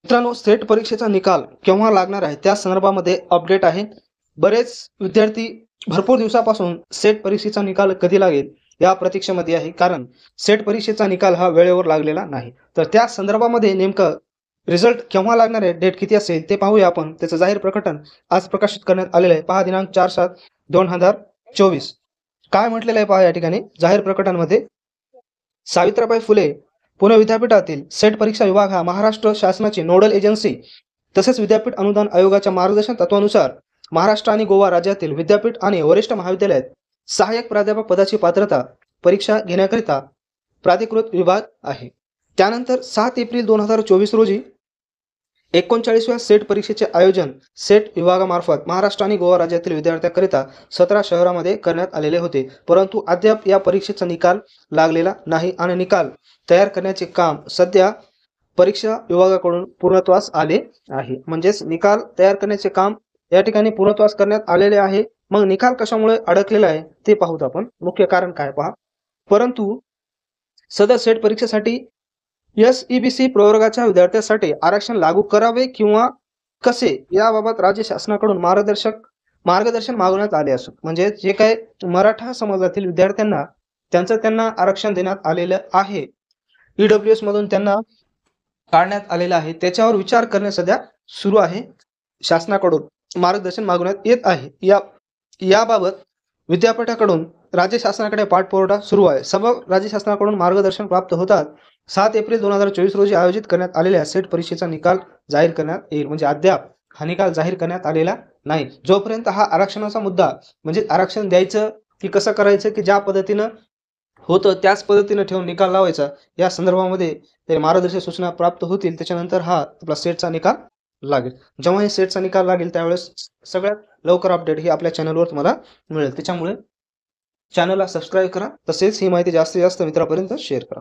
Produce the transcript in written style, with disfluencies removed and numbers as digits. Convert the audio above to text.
मित्रांनो, सेट परीक्षेचा निकाल केव्हा लागणार आहे त्या संदर्भामध्ये अपडेट आहे. बरेच विद्यार्थी भरपूर दिवसापासून सेट परीक्षेचा निकाल कधी लागेल या प्रतीक्षेमध्ये आहे, कारण सेट परीक्षेचा निकाल हा वेळेवर लागलेला नाही. तर त्या संदर्भामध्ये नेमकं रिझल्ट केव्हा लागणार आहे, डेट किती असेल ते पाहूया आपण. त्याचं जाहीर प्रकटन आज प्रकाशित करण्यात आलेलं आहे. पहा, दिनांक 4/7/2024 काय म्हटलेलं आहे पहा या ठिकाणी जाहीर प्रकटनामध्ये. सावित्रीबाई फुले पुणे विद्यापीठातील सेट परीक्षा विभाग हा महाराष्ट्र शासनाची नोडल एजन्सी तसेच विद्यापीठ अनुदान आयोगाच्या मार्गदर्शन तत्वानुसार महाराष्ट्र आणि गोवा राज्यातील विद्यापीठ आणि वरिष्ठ महाविद्यालयात सहाय्यक प्राध्यापक पदाची पात्रता परीक्षा घेण्याकरिता प्राधिकृत विभाग आहे. त्यानंतर 7 एप्रिल 2024 रोजी 39व्या सेट परीक्षेचे आयोजन सेट विभागामार्फत महाराष्ट्र आणि गोवा राज्यातील विद्यार्थ्यांकरिता 17 शहरांमध्ये करण्यात आलेले होते. परंतु अद्याप या परीक्षेचा निकाल लागलेला नाही आणि निकाल तयार करण्याचे काम सध्या परीक्षा विभागाकडून पूर्णत्वास आले आहे. म्हणजेच निकाल तयार करण्याचे काम या ठिकाणी पूर्णत्वास करण्यात आलेले आहे. मग निकाल कशामुळे अडकलेला आहे ते पाहूत आपण. मुख्य कारण काय पहा. परंतु सदर सेट परीक्षेसाठी SEBC प्रवर्गाच्या विद्यार्थ्यांसाठी आरक्षण लागू करावे किंवा कसे याबाबत राज्य शासनाकडून मार्गदर्शन मागवण्यात आले असून, म्हणजे जे काही मराठा समाजातील विद्यार्थ्यांना त्यांना आरक्षण देण्यात आलेलं आहे, EWS मधून त्यांना काढण्यात आलेलं आहे, त्याच्यावर विचार करणे सध्या सुरू आहे. शासनाकडून मार्गदर्शन मागवण्यात येत आहे. याबाबत विद्यापीठाकडून राज्य शासनाकडे पाठपुरावा सुरू आहे. सबब राज्य शासनाकडून मार्गदर्शन प्राप्त होतात 7 एप्रिल 2024 रोजी आयोजित करण्यात आलेल्या सेट परीक्षेचा निकाल जाहीर करण्यात येईल. म्हणजे अद्याप हा निकाल जाहीर करण्यात आलेला नाही. जोपर्यंत हा आरक्षणाचा मुद्दा, म्हणजे आरक्षण द्यायचं की कसं करायचं, की ज्या पद्धतीनं होतं त्याच पद्धतीनं ठेवून निकाल लावायचा, या संदर्भामध्ये ते मार्गदर्शक सूचना प्राप्त होतील. त्याच्यानंतर हा आपला सेटचा निकाल लागेल. जेव्हा हे सेटचा निकाल लागेल त्यावेळेस सगळ्यात लवकर अपडेट ही आपल्या चॅनलवर तुम्हाला मिळेल. त्याच्यामुळे चॅनलला सबस्क्राईब करा, तसेच ही माहिती जास्तीत जास्त मित्रांपर्यंत शेअर करा.